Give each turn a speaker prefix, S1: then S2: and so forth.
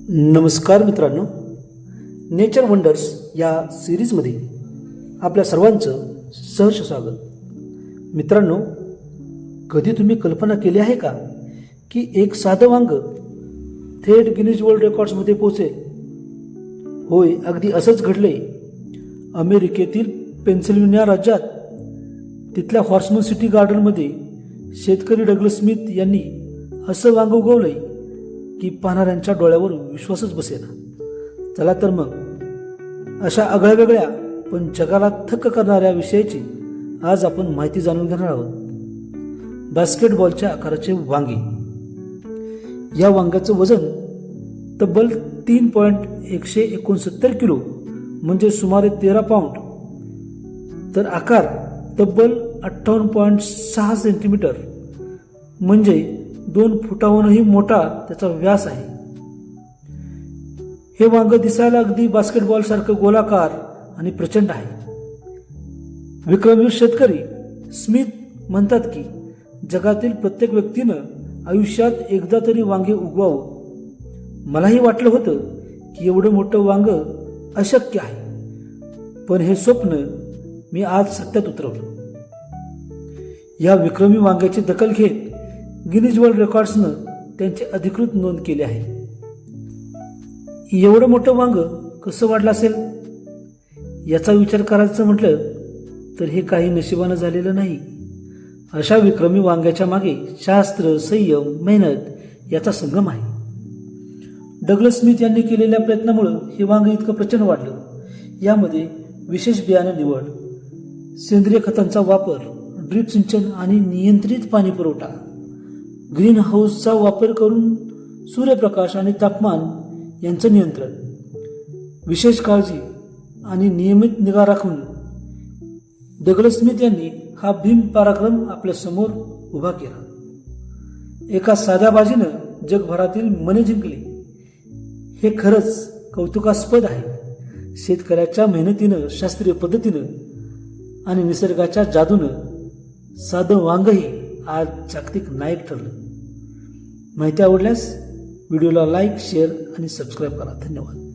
S1: नमस्कार मित्रांनो, nature wonders या सिरीजमध्ये आपल्या सर्वांचं सहर्ष स्वागत. मित्रांनो, कधी तुम्ही कल्पना केली आहे का की एक साधं वांग थेट गिनीज वर्ल्ड रेकॉर्ड्समध्ये पोहोचेल? होय, अगदी असंच घडले. अमेरिकेतील पेन्सिल्व्हेनिया राज्यात तिथल्या हॉर्समन सिटी गार्डनमध्ये शेतकरी डग्लस स्मिथ यांनी असं वांग उगवलंय की पाहणाऱ्यांच्या डोळ्यावर विश्वासच बसेना. चला तर मग अशा आगळ्या वेगळ्या पण जगाला थक्क करणाऱ्या विषयाची आज आपण माहिती जाणून घेणार आहोत. बास्केटबॉलच्या आकाराचे वांगे. या वांग्याचं वजन तब्बल 3.169 किलो म्हणजे सुमारे 13 पाऊंड, तर आकार तब्बल 58.6 सेंटीमीटर म्हणजे 2 फुटाहूनही मोठा त्याचा व्यास आहे. हे वांग दिसायला अगदी बास्केटबॉल सारखं गोलाकार आणि प्रचंड आहे. विक्रमवीर शेतकरी स्मिथ म्हणतात की जगातील प्रत्येक व्यक्तीनं आयुष्यात एकदा तरी वांगे उगवावं. मलाही वाटलं होतं की एवढं मोठं वांग अशक्य आहे, पण हे स्वप्न मी आज सत्यात उतरवलं. या विक्रमी वांग्याची दखल घेत गिनीज वर्ल्ड रेकॉर्ड्सनं त्यांची अधिकृत नोंद केली आहे. एवढं मोठं वांग कसं वाढलं असेल याचा विचार करायचं म्हटलं तर हे काही नशिबानं झालेलं नाही. अशा विक्रमी वांग्याच्या मागे शास्त्र, संयम, मेहनत याचा संगम आहे. डग्लस स्मिथ यांनी केलेल्या प्रयत्नामुळे हे वांग इतकं प्रचंड वाढलं. यामध्ये विशेष बियाणं निवड, सेंद्रिय खतांचा वापर, ड्रीप सिंचन आणि नियंत्रित पाणी पुरवठा, ग्रीन हाऊसचा वापर करून सूर्यप्रकाश आणि तापमान यांचं नियंत्रण, विशेष काळजी आणि नियमित निगा राखून डग्लस स्मिथ यांनी हा भीम पराक्रम आपल्या समोर उभा केला. एका साध्या बाजीनं जगभरातील मने जिंकली. हे खरंच कौतुकास्पद आहे. शेतकऱ्याच्या मेहनतीनं, शास्त्रीय पद्धतीनं आणि निसर्गाच्या जादूनं साधं वांगही आज जागतिक नायक ठरलं. माहिती आवडल्यास व्हिडिओला लाईक, शेअर आणि सबस्क्राईब करा. धन्यवाद.